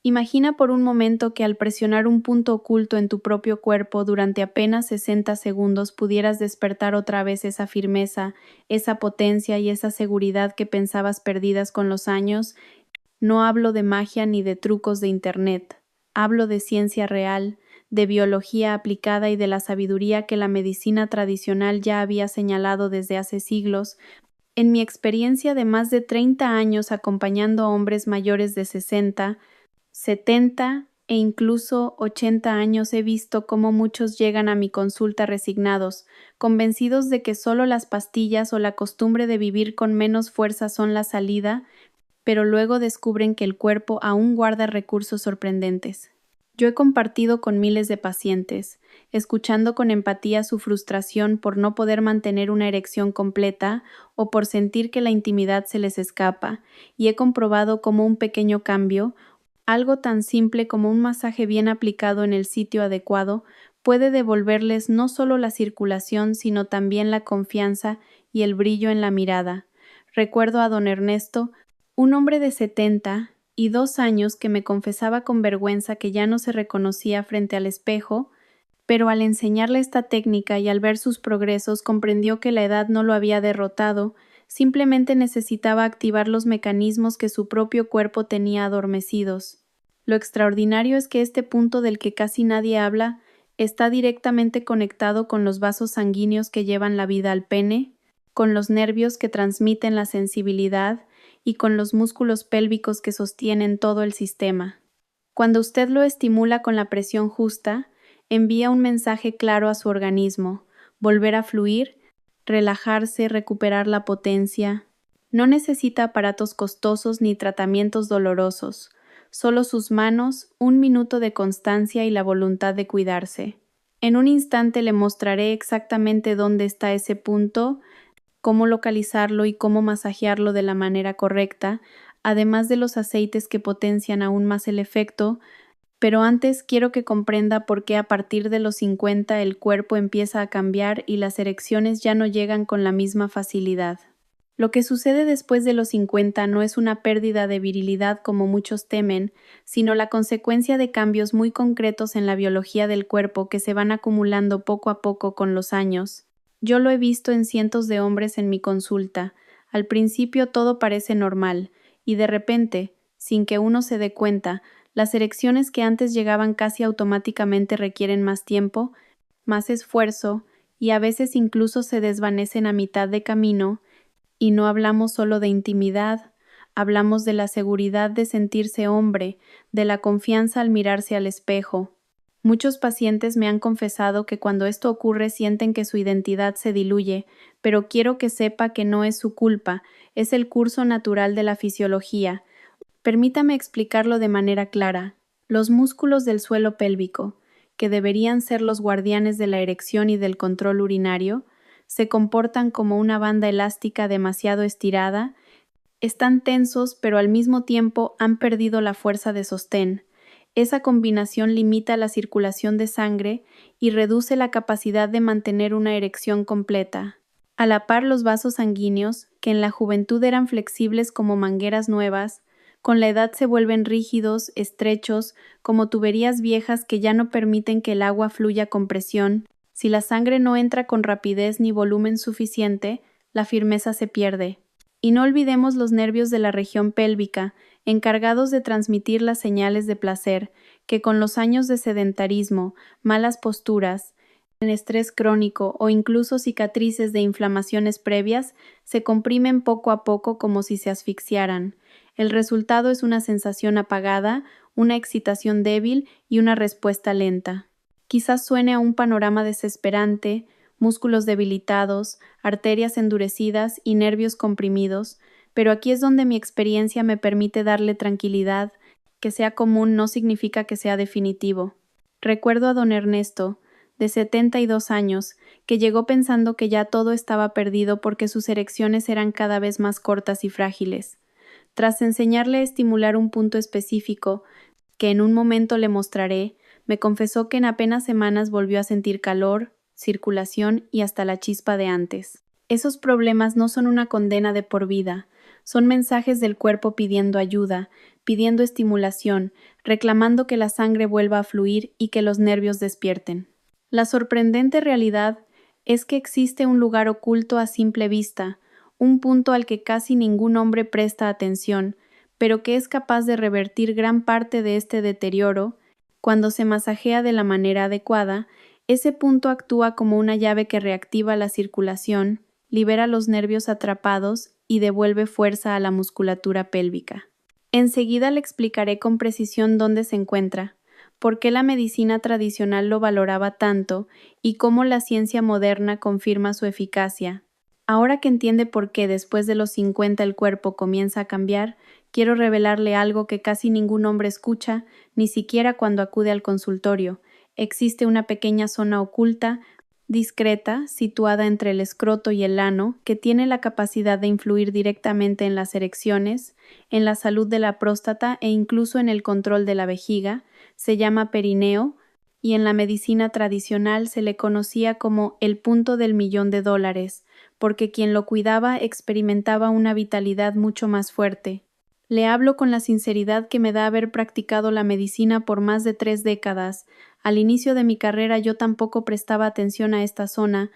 Imagina por un momento que al presionar un punto oculto en tu propio cuerpo durante apenas 60 segundos pudieras despertar otra vez esa firmeza, esa potencia y esa seguridad que pensabas perdidas con los años. No hablo de magia ni de trucos de internet. Hablo de ciencia real, de biología aplicada y de la sabiduría que la medicina tradicional ya había señalado desde hace siglos. En mi experiencia de más de 30 años acompañando a hombres mayores de 60, 70 e incluso 80 años, he visto cómo muchos llegan a mi consulta resignados, convencidos de que solo las pastillas o la costumbre de vivir con menos fuerza son la salida, pero luego descubren que el cuerpo aún guarda recursos sorprendentes. Yo he compartido con miles de pacientes, escuchando con empatía su frustración por no poder mantener una erección completa o por sentir que la intimidad se les escapa, y he comprobado cómo un pequeño cambio, algo tan simple como un masaje bien aplicado en el sitio adecuado, puede devolverles no solo la circulación, sino también la confianza y el brillo en la mirada. Recuerdo a don Ernesto, un hombre de 72 años que me confesaba con vergüenza que ya no se reconocía frente al espejo, pero al enseñarle esta técnica y al ver sus progresos comprendió que la edad no lo había derrotado, simplemente necesitaba activar los mecanismos que su propio cuerpo tenía adormecidos. Lo extraordinario es que este punto del que casi nadie habla está directamente conectado con los vasos sanguíneos que llevan la vida al pene, con los nervios que transmiten la sensibilidad y con los músculos pélvicos que sostienen todo el sistema. Cuando usted lo estimula con la presión justa, envía un mensaje claro a su organismo: volver a fluir, relajarse, recuperar la potencia. No necesita aparatos costosos ni tratamientos dolorosos, solo sus manos, un minuto de constancia y la voluntad de cuidarse. En un instante le mostraré exactamente dónde está ese punto, cómo localizarlo y cómo masajearlo de la manera correcta, además de los aceites que potencian aún más el efecto. Pero antes quiero que comprenda por qué a partir de los 50 el cuerpo empieza a cambiar y las erecciones ya no llegan con la misma facilidad. Lo que sucede después de los 50 no es una pérdida de virilidad como muchos temen, sino la consecuencia de cambios muy concretos en la biología del cuerpo que se van acumulando poco a poco con los años. Yo lo he visto en cientos de hombres en mi consulta. Al principio todo parece normal, y de repente, sin que uno se dé cuenta, las erecciones que antes llegaban casi automáticamente requieren más tiempo, más esfuerzo, y a veces incluso se desvanecen a mitad de camino. Y no hablamos solo de intimidad, hablamos de la seguridad de sentirse hombre, de la confianza al mirarse al espejo. Muchos pacientes me han confesado que cuando esto ocurre sienten que su identidad se diluye, pero quiero que sepa que no es su culpa, es el curso natural de la fisiología. Permítame explicarlo de manera clara. Los músculos del suelo pélvico, que deberían ser los guardianes de la erección y del control urinario, se comportan como una banda elástica demasiado estirada, están tensos pero al mismo tiempo han perdido la fuerza de sostén. Esa combinación limita la circulación de sangre y reduce la capacidad de mantener una erección completa. A la par, los vasos sanguíneos, que en la juventud eran flexibles como mangueras nuevas, con la edad se vuelven rígidos, estrechos, como tuberías viejas que ya no permiten que el agua fluya con presión. Si la sangre no entra con rapidez ni volumen suficiente, la firmeza se pierde. Y no olvidemos los nervios de la región pélvica, encargados de transmitir las señales de placer, que con los años de sedentarismo, malas posturas, en estrés crónico o incluso cicatrices de inflamaciones previas, se comprimen poco a poco como si se asfixiaran. El resultado es una sensación apagada, una excitación débil y una respuesta lenta. Quizás suene a un panorama desesperante: músculos debilitados, arterias endurecidas y nervios comprimidos, pero aquí es donde mi experiencia me permite darle tranquilidad. Que sea común no significa que sea definitivo. Recuerdo a don Ernesto, de 72 años, que llegó pensando que ya todo estaba perdido porque sus erecciones eran cada vez más cortas y frágiles. Tras enseñarle a estimular un punto específico, que en un momento le mostraré, me confesó que en apenas semanas volvió a sentir calor, circulación y hasta la chispa de antes. Esos problemas no son una condena de por vida, Son mensajes del cuerpo pidiendo ayuda, pidiendo estimulación, reclamando que la sangre vuelva a fluir y que los nervios despierten. La sorprendente realidad es que existe un lugar oculto a simple vista, un punto al que casi ningún hombre presta atención, pero que es capaz de revertir gran parte de este deterioro. Cuando se masajea de la manera adecuada, ese punto actúa como una llave que reactiva la circulación, libera los nervios atrapados y devuelve fuerza a la musculatura pélvica. Enseguida le explicaré con precisión dónde se encuentra, por qué la medicina tradicional lo valoraba tanto y cómo la ciencia moderna confirma su eficacia. Ahora que entiende por qué después de los 50 el cuerpo comienza a cambiar, quiero revelarle algo que casi ningún hombre escucha, ni siquiera cuando acude al consultorio. Existe una pequeña zona oculta, discreta, situada entre el escroto y el ano, que tiene la capacidad de influir directamente en las erecciones, en la salud de la próstata e incluso en el control de la vejiga. Se llama perineo, y en la medicina tradicional se le conocía como el punto del $1.000.000, porque quien lo cuidaba experimentaba una vitalidad mucho más fuerte. Le hablo con la sinceridad que me da haber practicado la medicina por más de 3 décadas. Al inicio de mi carrera yo tampoco prestaba atención a esta zona.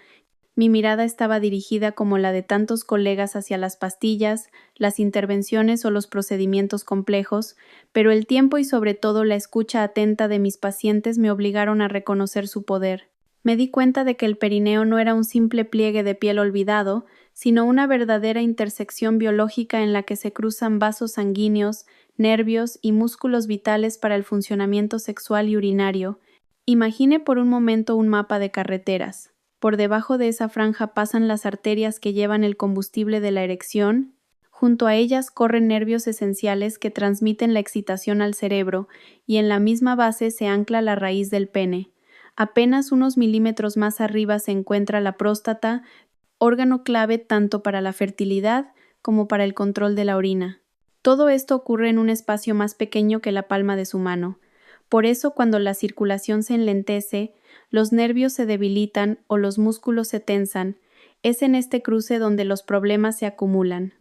Mi mirada estaba dirigida como la de tantos colegas hacia las pastillas, las intervenciones o los procedimientos complejos, pero el tiempo y sobre todo la escucha atenta de mis pacientes me obligaron a reconocer su poder. Me di cuenta de que el perineo no era un simple pliegue de piel olvidado, sino una verdadera intersección biológica en la que se cruzan vasos sanguíneos, nervios y músculos vitales para el funcionamiento sexual y urinario. Imagine por un momento un mapa de carreteras. Por debajo de esa franja pasan las arterias que llevan el combustible de la erección. Junto a ellas corren nervios esenciales que transmiten la excitación al cerebro, y en la misma base se ancla la raíz del pene. Apenas unos milímetros más arriba se encuentra la próstata, órgano clave tanto para la fertilidad como para el control de la orina. Todo esto ocurre en un espacio más pequeño que la palma de su mano. Por eso, cuando la circulación se enlentece, los nervios se debilitan o los músculos se tensan, es en este cruce donde los problemas se acumulan.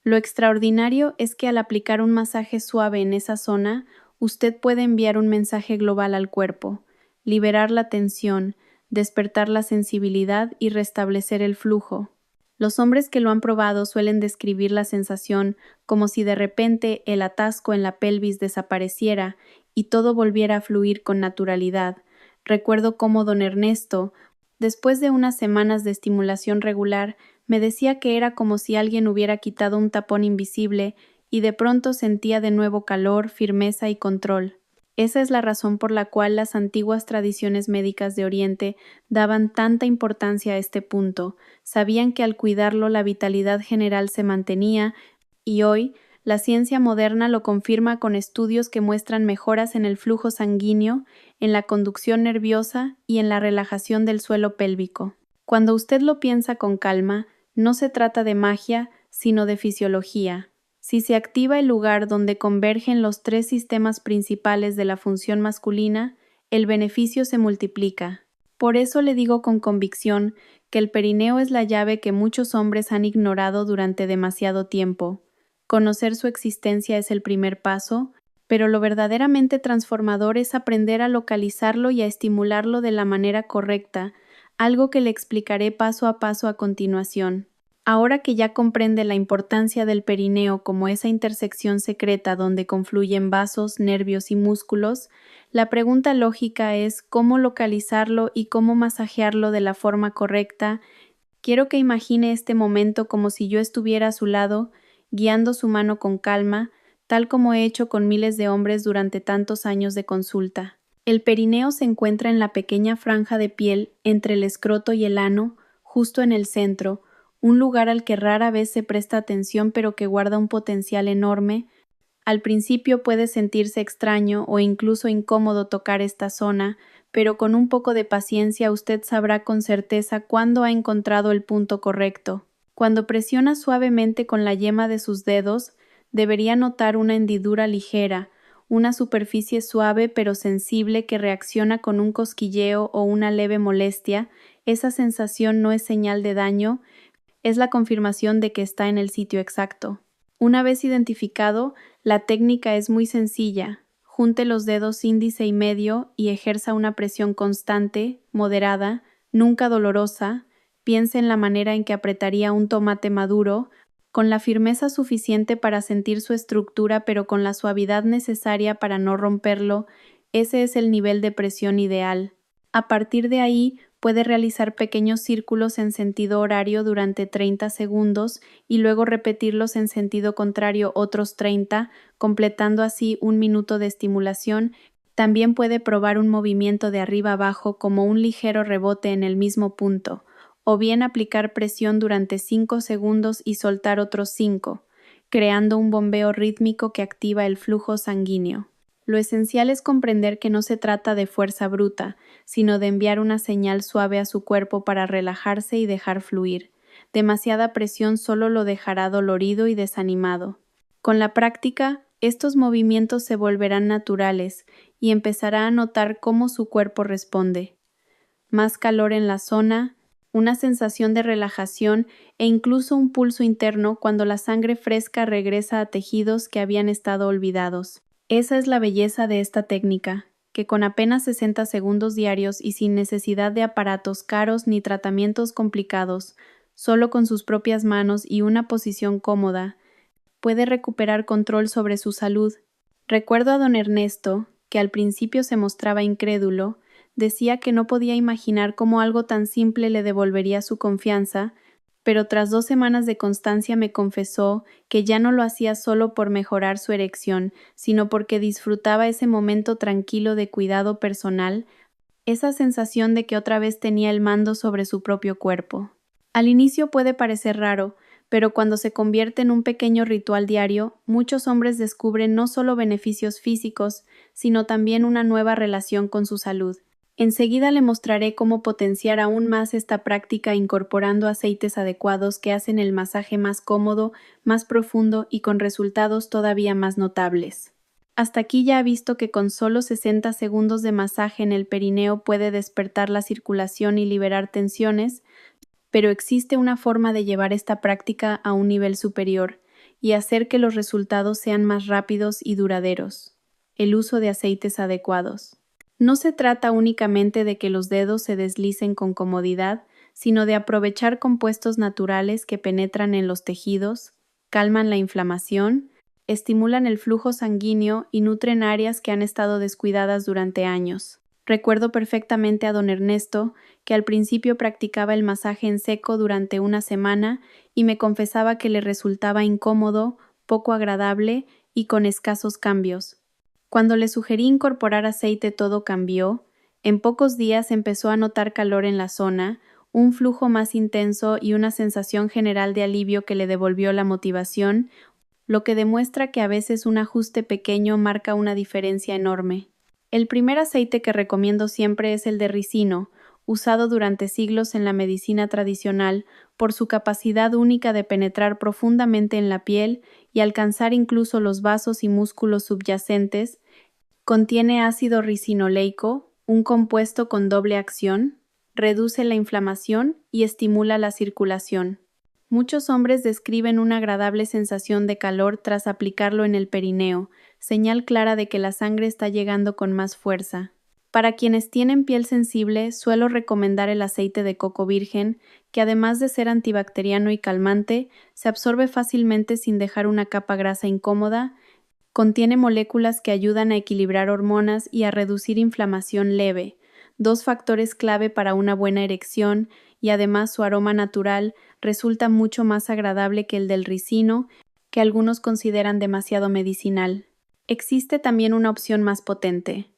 Lo extraordinario es que al aplicar un masaje suave en esa zona, usted puede enviar un mensaje global al cuerpo, liberar la tensión, despertar la sensibilidad y restablecer el flujo. Los hombres que lo han probado suelen describir la sensación como si de repente el atasco en la pelvis desapareciera y todo volviera a fluir con naturalidad. Recuerdo cómo don Ernesto, después de unas semanas de estimulación regular, me decía que era como si alguien hubiera quitado un tapón invisible y de pronto sentía de nuevo calor, firmeza y control. Esa es la razón por la cual las antiguas tradiciones médicas de Oriente daban tanta importancia a este punto. Sabían que al cuidarlo la vitalidad general se mantenía, y hoy la ciencia moderna lo confirma con estudios que muestran mejoras en el flujo sanguíneo, en la conducción nerviosa y en la relajación del suelo pélvico. Cuando usted lo piensa con calma, no se trata de magia, sino de fisiología. Si se activa el lugar donde convergen los 3 sistemas principales de la función masculina, el beneficio se multiplica. Por eso le digo con convicción que el perineo es la llave que muchos hombres han ignorado durante demasiado tiempo. Conocer su existencia es el primer paso, pero lo verdaderamente transformador es aprender a localizarlo y a estimularlo de la manera correcta, algo que le explicaré paso a paso a continuación. Ahora que ya comprende la importancia del perineo como esa intersección secreta donde confluyen vasos, nervios y músculos, la pregunta lógica es cómo localizarlo y cómo masajearlo de la forma correcta. Quiero que imagine este momento como si yo estuviera a su lado, guiando su mano con calma, tal como he hecho con miles de hombres durante tantos años de consulta. El perineo se encuentra en la pequeña franja de piel entre el escroto y el ano, justo en el centro, un lugar al que rara vez se presta atención pero que guarda un potencial enorme. Al principio puede sentirse extraño o incluso incómodo tocar esta zona, pero con un poco de paciencia usted sabrá con certeza cuándo ha encontrado el punto correcto. Cuando presiona suavemente con la yema de sus dedos, debería notar una hendidura ligera, una superficie suave pero sensible que reacciona con un cosquilleo o una leve molestia. Esa sensación no es señal de daño, es la confirmación de que está en el sitio exacto. Una vez identificado, la técnica es muy sencilla. Junte los dedos índice y medio y ejerza una presión constante, moderada, nunca dolorosa. Piense en la manera en que apretaría un tomate maduro, con la firmeza suficiente para sentir su estructura pero con la suavidad necesaria para no romperlo. Ese es el nivel de presión ideal. A partir de ahí, puede realizar pequeños círculos en sentido horario durante 30 segundos y luego repetirlos en sentido contrario otros 30, completando así 1 minuto de estimulación. También puede probar un movimiento de arriba abajo como un ligero rebote en el mismo punto, o bien aplicar presión durante 5 segundos y soltar otros 5, creando un bombeo rítmico que activa el flujo sanguíneo. Lo esencial es comprender que no se trata de fuerza bruta, sino de enviar una señal suave a su cuerpo para relajarse y dejar fluir. Demasiada presión solo lo dejará dolorido y desanimado. Con la práctica, estos movimientos se volverán naturales y empezará a notar cómo su cuerpo responde. Más calor en la zona, una sensación de relajación e incluso un pulso interno cuando la sangre fresca regresa a tejidos que habían estado olvidados. Esa es la belleza de esta técnica, que con apenas 60 segundos diarios y sin necesidad de aparatos caros ni tratamientos complicados, solo con sus propias manos y una posición cómoda, puede recuperar control sobre su salud. Recuerdo a don Ernesto, que al principio se mostraba incrédulo, decía que no podía imaginar cómo algo tan simple le devolvería su confianza, pero tras 2 semanas de constancia me confesó que ya no lo hacía solo por mejorar su erección, sino porque disfrutaba ese momento tranquilo de cuidado personal, esa sensación de que otra vez tenía el mando sobre su propio cuerpo. Al inicio puede parecer raro, pero cuando se convierte en un pequeño ritual diario, muchos hombres descubren no solo beneficios físicos, sino también una nueva relación con su salud. Enseguida le mostraré cómo potenciar aún más esta práctica incorporando aceites adecuados que hacen el masaje más cómodo, más profundo y con resultados todavía más notables. Hasta aquí ya ha visto que con solo 60 segundos de masaje en el perineo puede despertar la circulación y liberar tensiones, pero existe una forma de llevar esta práctica a un nivel superior y hacer que los resultados sean más rápidos y duraderos. El uso de aceites adecuados. No se trata únicamente de que los dedos se deslicen con comodidad, sino de aprovechar compuestos naturales que penetran en los tejidos, calman la inflamación, estimulan el flujo sanguíneo y nutren áreas que han estado descuidadas durante años. Recuerdo perfectamente a don Ernesto, que al principio practicaba el masaje en seco durante una semana y me confesaba que le resultaba incómodo, poco agradable y con escasos cambios. Cuando le sugerí incorporar aceite todo cambió. En pocos días empezó a notar calor en la zona, un flujo más intenso y una sensación general de alivio que le devolvió la motivación, lo que demuestra que a veces un ajuste pequeño marca una diferencia enorme. El primer aceite que recomiendo siempre es el de ricino, usado durante siglos en la medicina tradicional por su capacidad única de penetrar profundamente en la piel y alcanzar incluso los vasos y músculos subyacentes. Contiene ácido ricinoleico, un compuesto con doble acción, reduce la inflamación y estimula la circulación. Muchos hombres describen una agradable sensación de calor tras aplicarlo en el perineo, señal clara de que la sangre está llegando con más fuerza. Para quienes tienen piel sensible, suelo recomendar el aceite de coco virgen, que además de ser antibacteriano y calmante, se absorbe fácilmente sin dejar una capa grasa incómoda. Contiene moléculas que ayudan a equilibrar hormonas y a reducir inflamación leve, 2 factores clave para una buena erección, y además su aroma natural resulta mucho más agradable que el del ricino, que algunos consideran demasiado medicinal. Existe también una opción más potente.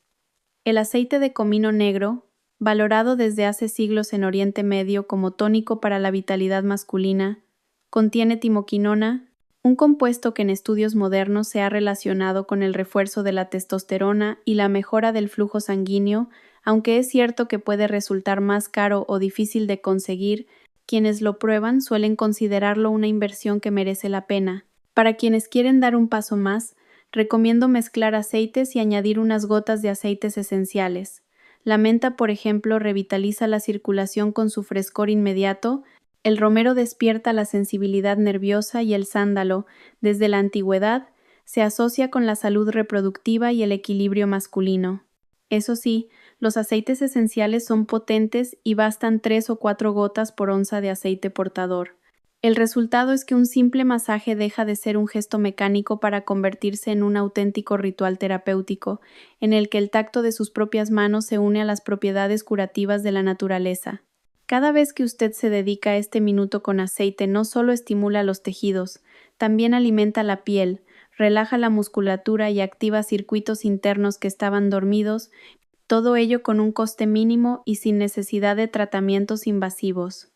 El aceite de comino negro, valorado desde hace siglos en Oriente Medio como tónico para la vitalidad masculina, contiene timoquinona, un compuesto que en estudios modernos se ha relacionado con el refuerzo de la testosterona y la mejora del flujo sanguíneo, aunque es cierto que puede resultar más caro o difícil de conseguir. Quienes lo prueban suelen considerarlo una inversión que merece la pena. Para quienes quieren dar un paso más, recomiendo mezclar aceites y añadir unas gotas de aceites esenciales. La menta, por ejemplo, revitaliza la circulación con su frescor inmediato. El romero despierta la sensibilidad nerviosa y el sándalo, desde la antigüedad, se asocia con la salud reproductiva y el equilibrio masculino. Eso sí, los aceites esenciales son potentes y bastan 3 o 4 gotas por onza de aceite portador. El resultado es que un simple masaje deja de ser un gesto mecánico para convertirse en un auténtico ritual terapéutico, en el que el tacto de sus propias manos se une a las propiedades curativas de la naturaleza. Cada vez que usted se dedica a este minuto con aceite, no solo estimula los tejidos, también alimenta la piel, relaja la musculatura y activa circuitos internos que estaban dormidos, todo ello con un coste mínimo y sin necesidad de tratamientos invasivos.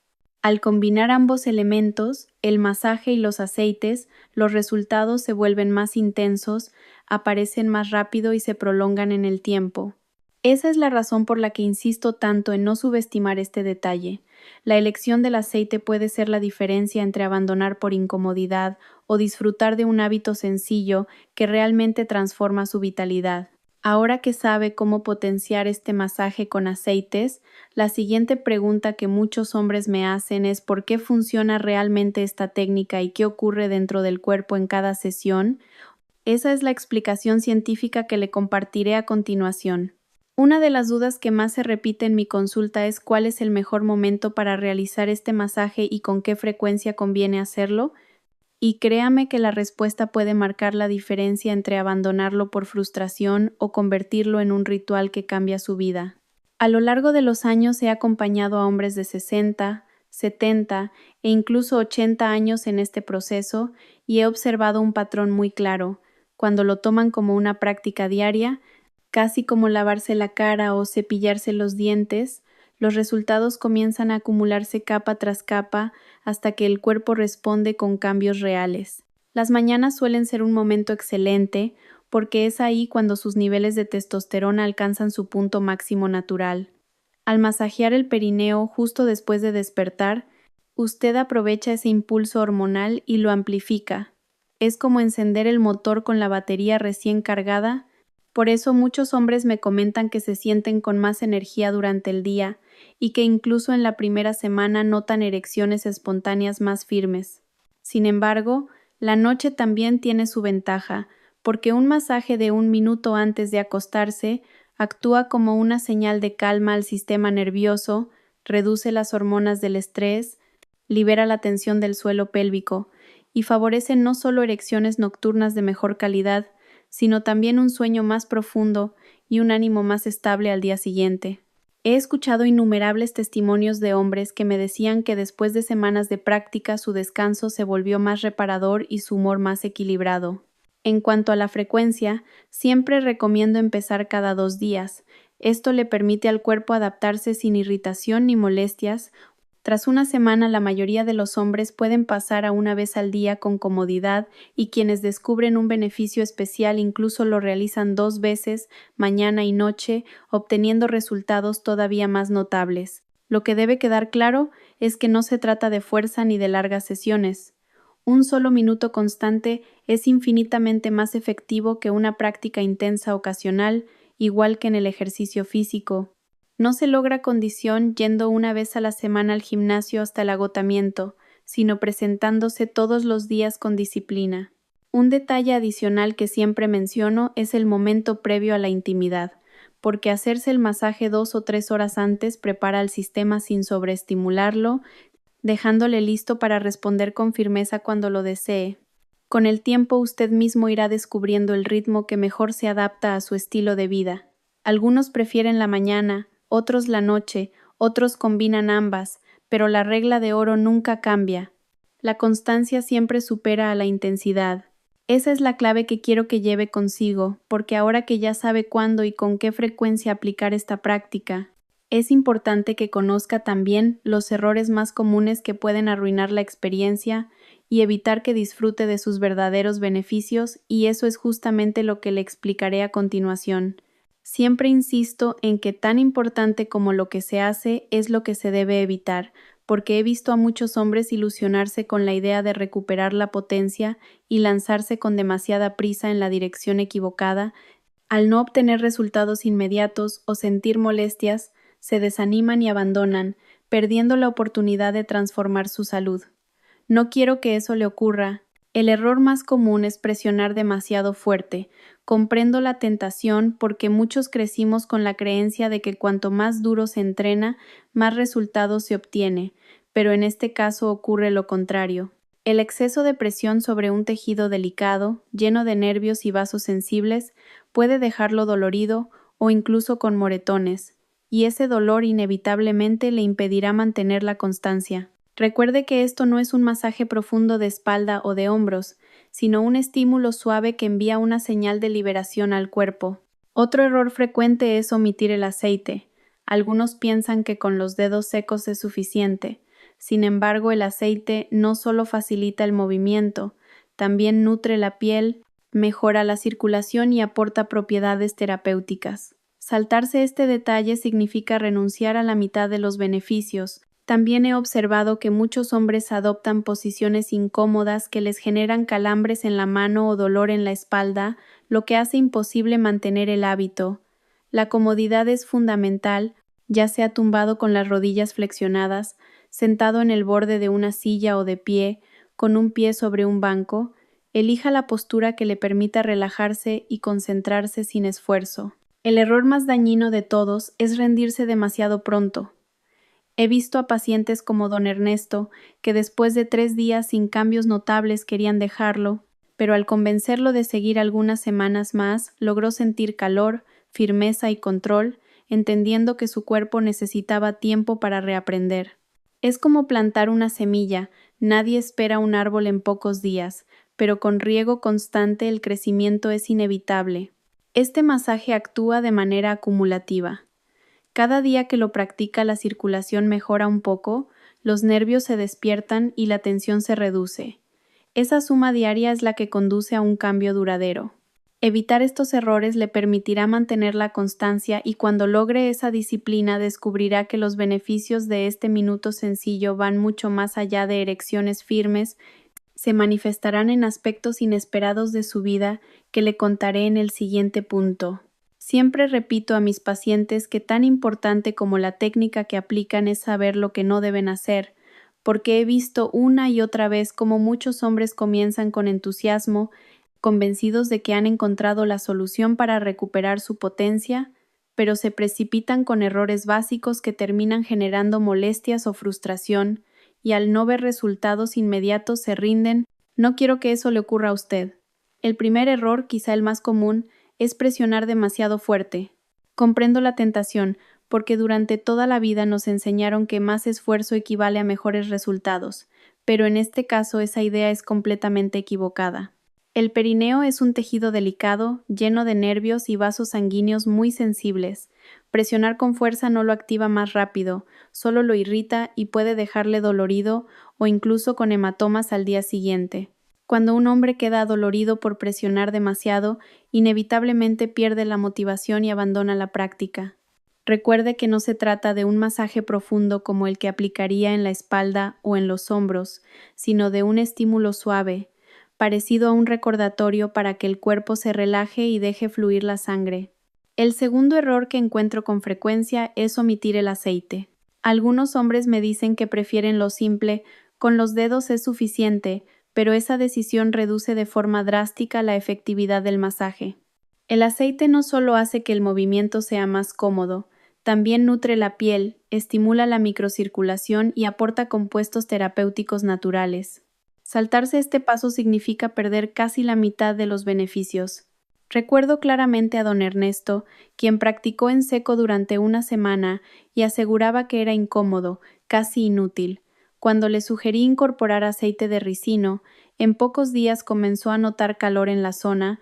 Al combinar ambos elementos, el masaje y los aceites, los resultados se vuelven más intensos, aparecen más rápido y se prolongan en el tiempo. Esa es la razón por la que insisto tanto en no subestimar este detalle. La elección del aceite puede ser la diferencia entre abandonar por incomodidad o disfrutar de un hábito sencillo que realmente transforma su vitalidad. Ahora que sabe cómo potenciar este masaje con aceites, la siguiente pregunta que muchos hombres me hacen es ¿por qué funciona realmente esta técnica y qué ocurre dentro del cuerpo en cada sesión? Esa es la explicación científica que le compartiré a continuación. Una de las dudas que más se repite en mi consulta es cuál es el mejor momento para realizar este masaje y con qué frecuencia conviene hacerlo, y créame que la respuesta puede marcar la diferencia entre abandonarlo por frustración o convertirlo en un ritual que cambia su vida. A lo largo de los años he acompañado a hombres de 60, 70 e incluso 80 años en este proceso y he observado un patrón muy claro. Cuando lo toman como una práctica diaria, casi como lavarse la cara o cepillarse los dientes, los resultados comienzan a acumularse capa tras capa hasta que el cuerpo responde con cambios reales. Las mañanas suelen ser un momento excelente porque es ahí cuando sus niveles de testosterona alcanzan su punto máximo natural. Al masajear el perineo justo después de despertar, usted aprovecha ese impulso hormonal y lo amplifica. Es como encender el motor con la batería recién cargada. Por eso muchos hombres me comentan que se sienten con más energía durante el día y que incluso en la primera semana notan erecciones espontáneas más firmes. Sin embargo, la noche también tiene su ventaja, porque un masaje de 1 minuto antes de acostarse actúa como una señal de calma al sistema nervioso, reduce las hormonas del estrés, libera la tensión del suelo pélvico y favorece no solo erecciones nocturnas de mejor calidad, sino también un sueño más profundo y un ánimo más estable al día siguiente. He escuchado innumerables testimonios de hombres que me decían que después de semanas de práctica su descanso se volvió más reparador y su humor más equilibrado. En cuanto a la frecuencia, siempre recomiendo empezar cada 2 días. Esto le permite al cuerpo adaptarse sin irritación ni molestias. Tras una semana, la mayoría de los hombres pueden pasar a 1 vez al día con comodidad y quienes descubren un beneficio especial incluso lo realizan 2 veces, mañana y noche, obteniendo resultados todavía más notables. Lo que debe quedar claro es que no se trata de fuerza ni de largas sesiones. Un solo minuto constante es infinitamente más efectivo que una práctica intensa ocasional, igual que en el ejercicio físico. No se logra condición yendo 1 vez a la semana al gimnasio hasta el agotamiento, sino presentándose todos los días con disciplina. Un detalle adicional que siempre menciono es el momento previo a la intimidad, porque hacerse el masaje 2 o 3 horas antes prepara al sistema sin sobreestimularlo, dejándole listo para responder con firmeza cuando lo desee. Con el tiempo usted mismo irá descubriendo el ritmo que mejor se adapta a su estilo de vida. Algunos prefieren la mañana, otros la noche, otros combinan ambas, pero la regla de oro nunca cambia. La constancia siempre supera a la intensidad. Esa es la clave que quiero que lleve consigo, porque ahora que ya sabe cuándo y con qué frecuencia aplicar esta práctica, es importante que conozca también los errores más comunes que pueden arruinar la experiencia y evitar que disfrute de sus verdaderos beneficios, y eso es justamente lo que le explicaré a continuación. Siempre insisto en que tan importante como lo que se hace es lo que se debe evitar, porque he visto a muchos hombres ilusionarse con la idea de recuperar la potencia y lanzarse con demasiada prisa en la dirección equivocada. Al no obtener resultados inmediatos o sentir molestias, se desaniman y abandonan, perdiendo la oportunidad de transformar su salud. No quiero que eso le ocurra. El error más común es presionar demasiado fuerte. Comprendo la tentación porque muchos crecimos con la creencia de que cuanto más duro se entrena, más resultados se obtiene, pero en este caso ocurre lo contrario. El exceso de presión sobre un tejido delicado, lleno de nervios y vasos sensibles, puede dejarlo dolorido o incluso con moretones, y ese dolor inevitablemente le impedirá mantener la constancia. Recuerde que esto no es un masaje profundo de espalda o de hombros, sino un estímulo suave que envía una señal de liberación al cuerpo. Otro error frecuente es omitir el aceite. Algunos piensan que con los dedos secos es suficiente. Sin embargo, el aceite no solo facilita el movimiento, también nutre la piel, mejora la circulación y aporta propiedades terapéuticas. Saltarse este detalle significa renunciar a la mitad de los beneficios. También he observado que muchos hombres adoptan posiciones incómodas que les generan calambres en la mano o dolor en la espalda, lo que hace imposible mantener el hábito. La comodidad es fundamental, ya sea tumbado con las rodillas flexionadas, sentado en el borde de una silla o de pie, con un pie sobre un banco. Elija la postura que le permita relajarse y concentrarse sin esfuerzo. El error más dañino de todos es rendirse demasiado pronto. He visto a pacientes como don Ernesto, que después de 3 días sin cambios notables querían dejarlo, pero al convencerlo de seguir algunas semanas más, logró sentir calor, firmeza y control, entendiendo que su cuerpo necesitaba tiempo para reaprender. Es como plantar una semilla, nadie espera un árbol en pocos días, pero con riego constante el crecimiento es inevitable. Este masaje actúa de manera acumulativa. Cada día que lo practica la circulación mejora un poco, los nervios se despiertan y la tensión se reduce. Esa suma diaria es la que conduce a un cambio duradero. Evitar estos errores le permitirá mantener la constancia y cuando logre esa disciplina descubrirá que los beneficios de este minuto sencillo van mucho más allá de erecciones firmes, se manifestarán en aspectos inesperados de su vida que le contaré en el siguiente punto. Siempre repito a mis pacientes que tan importante como la técnica que aplican es saber lo que no deben hacer, porque he visto una y otra vez cómo muchos hombres comienzan con entusiasmo, convencidos de que han encontrado la solución para recuperar su potencia, pero se precipitan con errores básicos que terminan generando molestias o frustración, y al no ver resultados inmediatos se rinden. No quiero que eso le ocurra a usted. El primer error, quizá el más común, es presionar demasiado fuerte. Comprendo la tentación, porque durante toda la vida nos enseñaron que más esfuerzo equivale a mejores resultados, pero en este caso esa idea es completamente equivocada. El perineo es un tejido delicado, lleno de nervios y vasos sanguíneos muy sensibles. Presionar con fuerza no lo activa más rápido, solo lo irrita y puede dejarle dolorido o incluso con hematomas al día siguiente. Cuando un hombre queda adolorido por presionar demasiado, inevitablemente pierde la motivación y abandona la práctica. Recuerde que no se trata de un masaje profundo como el que aplicaría en la espalda o en los hombros, sino de un estímulo suave, parecido a un recordatorio para que el cuerpo se relaje y deje fluir la sangre. El segundo error que encuentro con frecuencia es omitir el aceite. Algunos hombres me dicen que prefieren lo simple, con los dedos es suficiente, pero esa decisión reduce de forma drástica la efectividad del masaje. El aceite no solo hace que el movimiento sea más cómodo, también nutre la piel, estimula la microcirculación y aporta compuestos terapéuticos naturales. Saltarse este paso significa perder casi la mitad de los beneficios. Recuerdo claramente a don Ernesto, quien practicó en seco durante una semana y aseguraba que era incómodo, casi inútil. Cuando le sugerí incorporar aceite de ricino, en pocos días comenzó a notar calor en la zona,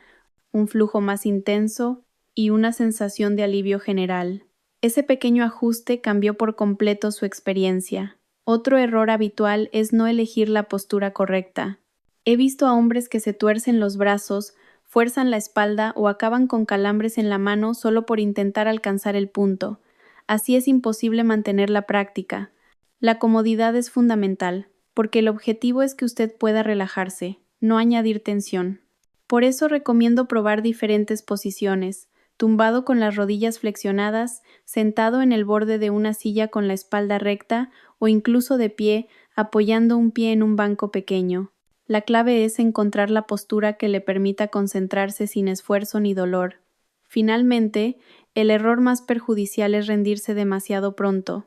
un flujo más intenso y una sensación de alivio general. Ese pequeño ajuste cambió por completo su experiencia. Otro error habitual es no elegir la postura correcta. He visto a hombres que se tuercen los brazos, fuerzan la espalda o acaban con calambres en la mano solo por intentar alcanzar el punto. Así es imposible mantener la práctica. La comodidad es fundamental, porque el objetivo es que usted pueda relajarse, no añadir tensión. Por eso recomiendo probar diferentes posiciones, tumbado con las rodillas flexionadas, sentado en el borde de una silla con la espalda recta o incluso de pie, apoyando un pie en un banco pequeño. La clave es encontrar la postura que le permita concentrarse sin esfuerzo ni dolor. Finalmente, el error más perjudicial es rendirse demasiado pronto.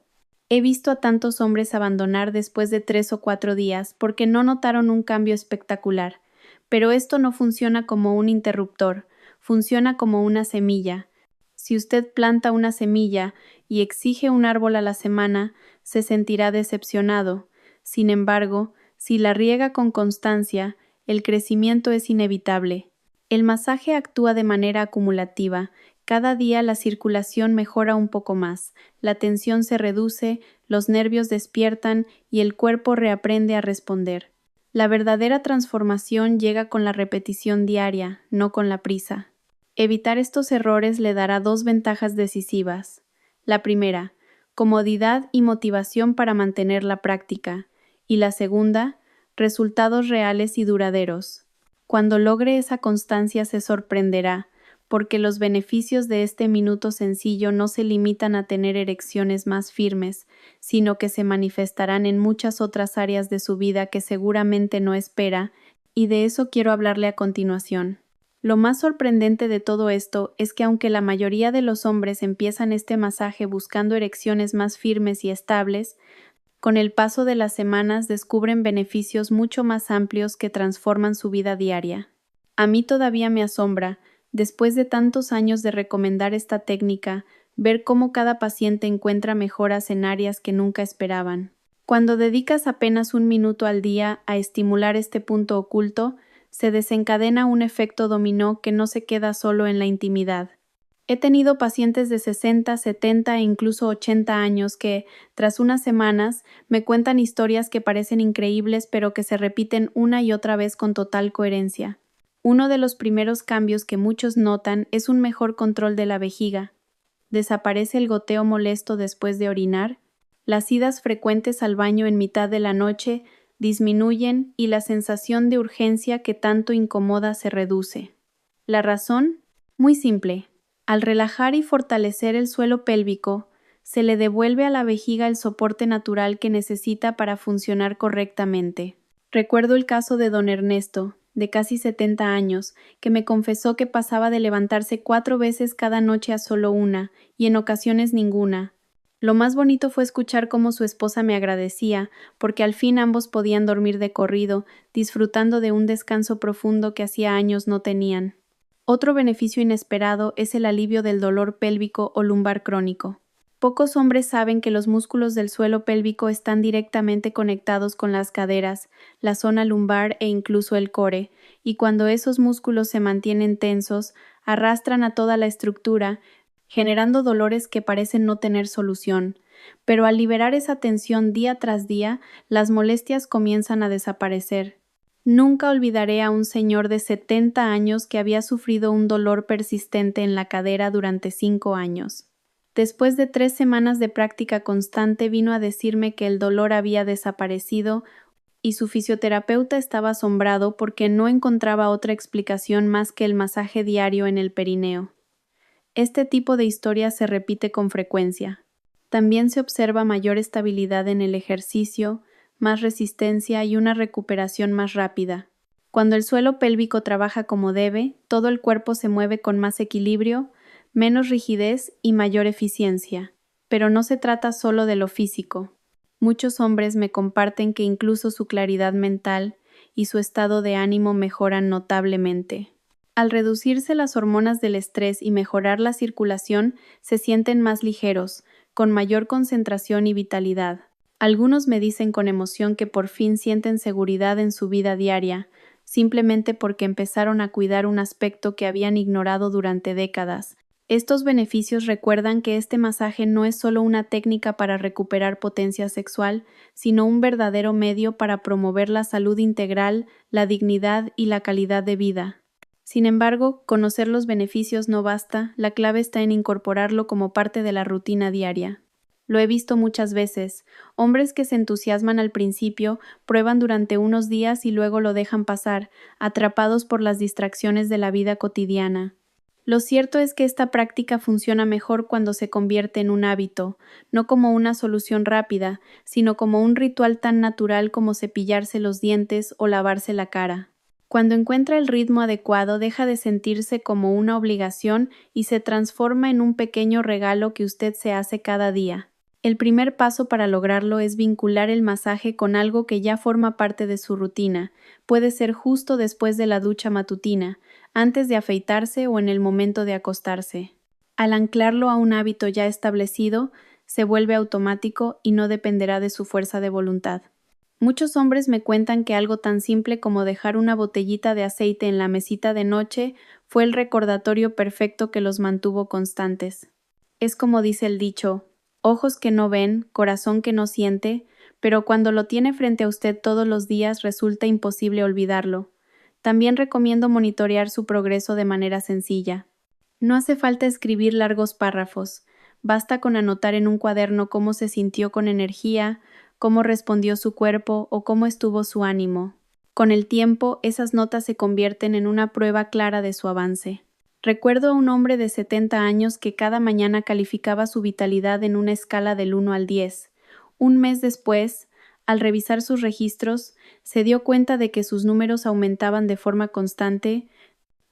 He visto a tantos hombres abandonar después de 3 o 4 días porque no notaron un cambio espectacular, pero esto no funciona como un interruptor, funciona como una semilla. Si usted planta una semilla y exige un árbol a la semana, se sentirá decepcionado. Sin embargo, si la riega con constancia, el crecimiento es inevitable. El masaje actúa de manera acumulativa. Cada día la circulación mejora un poco más, la tensión se reduce, los nervios despiertan y el cuerpo reaprende a responder. La verdadera transformación llega con la repetición diaria, no con la prisa. Evitar estos errores le dará 2 ventajas decisivas. La primera, comodidad y motivación para mantener la práctica. Y la segunda, resultados reales y duraderos. Cuando logre esa constancia se sorprenderá, porque los beneficios de este minuto sencillo no se limitan a tener erecciones más firmes, sino que se manifestarán en muchas otras áreas de su vida que seguramente no espera, y de eso quiero hablarle a continuación. Lo más sorprendente de todo esto es que aunque la mayoría de los hombres empiezan este masaje buscando erecciones más firmes y estables, con el paso de las semanas descubren beneficios mucho más amplios que transforman su vida diaria. A mí todavía me asombra, después de tantos años de recomendar esta técnica, ver cómo cada paciente encuentra mejoras en áreas que nunca esperaban. Cuando dedicas apenas 1 minuto al día a estimular este punto oculto, se desencadena un efecto dominó que no se queda solo en la intimidad. He tenido pacientes de 60, 70 e incluso 80 años que, tras unas semanas, me cuentan historias que parecen increíbles pero que se repiten una y otra vez con total coherencia. Uno de los primeros cambios que muchos notan es un mejor control de la vejiga. Desaparece el goteo molesto después de orinar, las idas frecuentes al baño en mitad de la noche disminuyen y la sensación de urgencia que tanto incomoda se reduce. ¿La razón? Muy simple. Al relajar y fortalecer el suelo pélvico, se le devuelve a la vejiga el soporte natural que necesita para funcionar correctamente. Recuerdo el caso de don Ernesto, de casi 70 años, que me confesó que pasaba de levantarse 4 veces cada noche a solo una, y en ocasiones ninguna. Lo más bonito fue escuchar cómo su esposa me agradecía, porque al fin ambos podían dormir de corrido, disfrutando de un descanso profundo que hacía años no tenían. Otro beneficio inesperado es el alivio del dolor pélvico o lumbar crónico. Pocos hombres saben que los músculos del suelo pélvico están directamente conectados con las caderas, la zona lumbar e incluso el core, y cuando esos músculos se mantienen tensos, arrastran a toda la estructura, generando dolores que parecen no tener solución. Pero al liberar esa tensión día tras día, las molestias comienzan a desaparecer. Nunca olvidaré a un señor de 70 años que había sufrido un dolor persistente en la cadera durante 5 años. Después de 3 semanas de práctica constante vino a decirme que el dolor había desaparecido y su fisioterapeuta estaba asombrado porque no encontraba otra explicación más que el masaje diario en el perineo. Este tipo de historia se repite con frecuencia. También se observa mayor estabilidad en el ejercicio, más resistencia y una recuperación más rápida. Cuando el suelo pélvico trabaja como debe, todo el cuerpo se mueve con más equilibrio, menos rigidez y mayor eficiencia. Pero no se trata solo de lo físico. Muchos hombres me comparten que incluso su claridad mental y su estado de ánimo mejoran notablemente. Al reducirse las hormonas del estrés y mejorar la circulación, se sienten más ligeros, con mayor concentración y vitalidad. Algunos me dicen con emoción que por fin sienten seguridad en su vida diaria, simplemente porque empezaron a cuidar un aspecto que habían ignorado durante décadas. Estos beneficios recuerdan que este masaje no es solo una técnica para recuperar potencia sexual, sino un verdadero medio para promover la salud integral, la dignidad y la calidad de vida. Sin embargo, conocer los beneficios no basta, la clave está en incorporarlo como parte de la rutina diaria. Lo he visto muchas veces, hombres que se entusiasman al principio, prueban durante unos días y luego lo dejan pasar, atrapados por las distracciones de la vida cotidiana. Lo cierto es que esta práctica funciona mejor cuando se convierte en un hábito, no como una solución rápida, sino como un ritual tan natural como cepillarse los dientes o lavarse la cara. Cuando encuentra el ritmo adecuado, deja de sentirse como una obligación y se transforma en un pequeño regalo que usted se hace cada día. El primer paso para lograrlo es vincular el masaje con algo que ya forma parte de su rutina. Puede ser justo después de la ducha matutina, antes de afeitarse o en el momento de acostarse. Al anclarlo a un hábito ya establecido, se vuelve automático y no dependerá de su fuerza de voluntad. Muchos hombres me cuentan que algo tan simple como dejar una botellita de aceite en la mesita de noche fue el recordatorio perfecto que los mantuvo constantes. Es como dice el dicho, ojos que no ven, corazón que no siente, pero cuando lo tiene frente a usted todos los días resulta imposible olvidarlo. También recomiendo monitorear su progreso de manera sencilla. No hace falta escribir largos párrafos, basta con anotar en un cuaderno cómo se sintió con energía, cómo respondió su cuerpo o cómo estuvo su ánimo. Con el tiempo, esas notas se convierten en una prueba clara de su avance. Recuerdo a un hombre de 70 años que cada mañana calificaba su vitalidad en una escala del 1 al 10. Un mes después, al revisar sus registros, se dio cuenta de que sus números aumentaban de forma constante,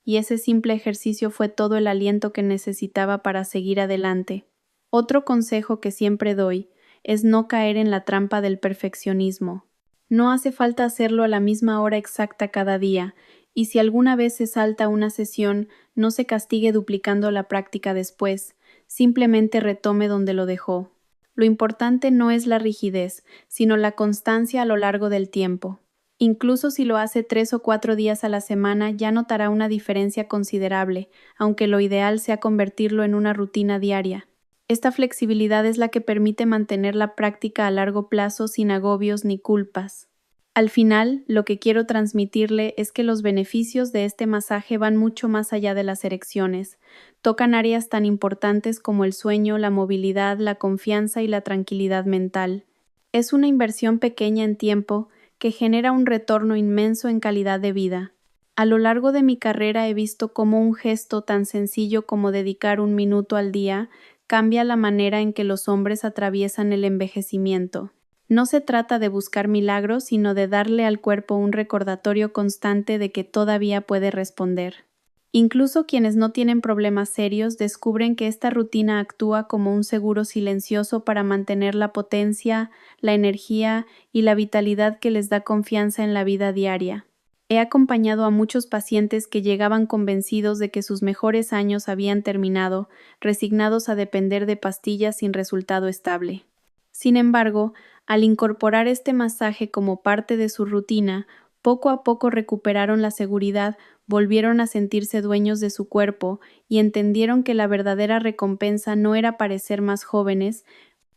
y ese simple ejercicio fue todo el aliento que necesitaba para seguir adelante. Otro consejo que siempre doy es no caer en la trampa del perfeccionismo. No hace falta hacerlo a la misma hora exacta cada día, y si alguna vez se salta una sesión, no se castigue duplicando la práctica después, simplemente retome donde lo dejó. Lo importante no es la rigidez, sino la constancia a lo largo del tiempo. Incluso si lo hace 3 o 4 días a la semana, ya notará una diferencia considerable, aunque lo ideal sea convertirlo en una rutina diaria. Esta flexibilidad es la que permite mantener la práctica a largo plazo sin agobios ni culpas. Al final, lo que quiero transmitirle es que los beneficios de este masaje van mucho más allá de las erecciones. Tocan áreas tan importantes como el sueño, la movilidad, la confianza y la tranquilidad mental. Es una inversión pequeña en tiempo que genera un retorno inmenso en calidad de vida. A lo largo de mi carrera he visto cómo un gesto tan sencillo como dedicar 1 minuto al día cambia la manera en que los hombres atraviesan el envejecimiento. No se trata de buscar milagros, sino de darle al cuerpo un recordatorio constante de que todavía puede responder. Incluso quienes no tienen problemas serios descubren que esta rutina actúa como un seguro silencioso para mantener la potencia, la energía y la vitalidad que les da confianza en la vida diaria. He acompañado a muchos pacientes que llegaban convencidos de que sus mejores años habían terminado, resignados a depender de pastillas sin resultado estable. Sin embargo, al incorporar este masaje como parte de su rutina, poco a poco recuperaron la seguridad, volvieron a sentirse dueños de su cuerpo y entendieron que la verdadera recompensa no era parecer más jóvenes,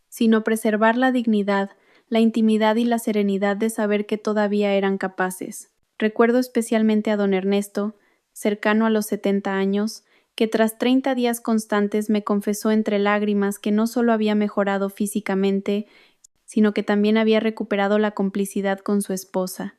sino preservar la dignidad, la intimidad y la serenidad de saber que todavía eran capaces. Recuerdo especialmente a don Ernesto, cercano a los 70 años, que tras 30 días constantes me confesó entre lágrimas que no solo había mejorado físicamente, sino que también había recuperado la complicidad con su esposa.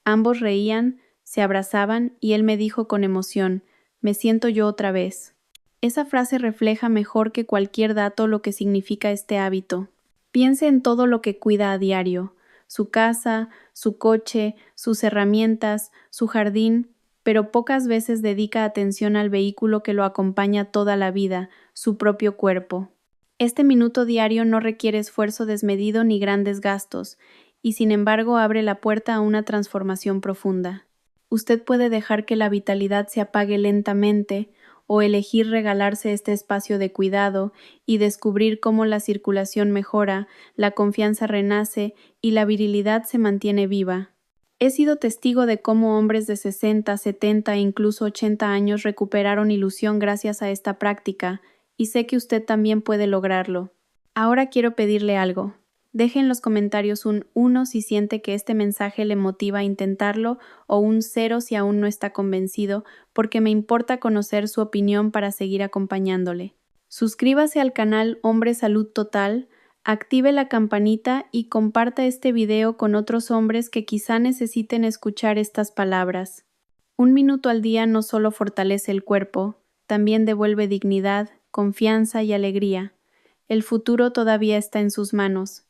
Ambos reían, se abrazaban y él me dijo con emoción, «Me siento yo otra vez». Esa frase refleja mejor que cualquier dato lo que significa este hábito. Piense en todo lo que cuida a diario, su casa, su coche, sus herramientas, su jardín, pero pocas veces dedica atención al vehículo que lo acompaña toda la vida, su propio cuerpo. Este minuto diario no requiere esfuerzo desmedido ni grandes gastos, y sin embargo abre la puerta a una transformación profunda. Usted puede dejar que la vitalidad se apague lentamente, o elegir regalarse este espacio de cuidado y descubrir cómo la circulación mejora, la confianza renace y la virilidad se mantiene viva. He sido testigo de cómo hombres de 60, 70 e incluso 80 años recuperaron ilusión gracias a esta práctica, y sé que usted también puede lograrlo. Ahora quiero pedirle algo. Deje en los comentarios un 1 si siente que este mensaje le motiva a intentarlo o un 0 si aún no está convencido, porque me importa conocer su opinión para seguir acompañándole. Suscríbase al canal Hombre Salud Total, active la campanita y comparta este video con otros hombres que quizá necesiten escuchar estas palabras. 1 minuto al día no solo fortalece el cuerpo, también devuelve dignidad, confianza y alegría. El futuro todavía está en sus manos.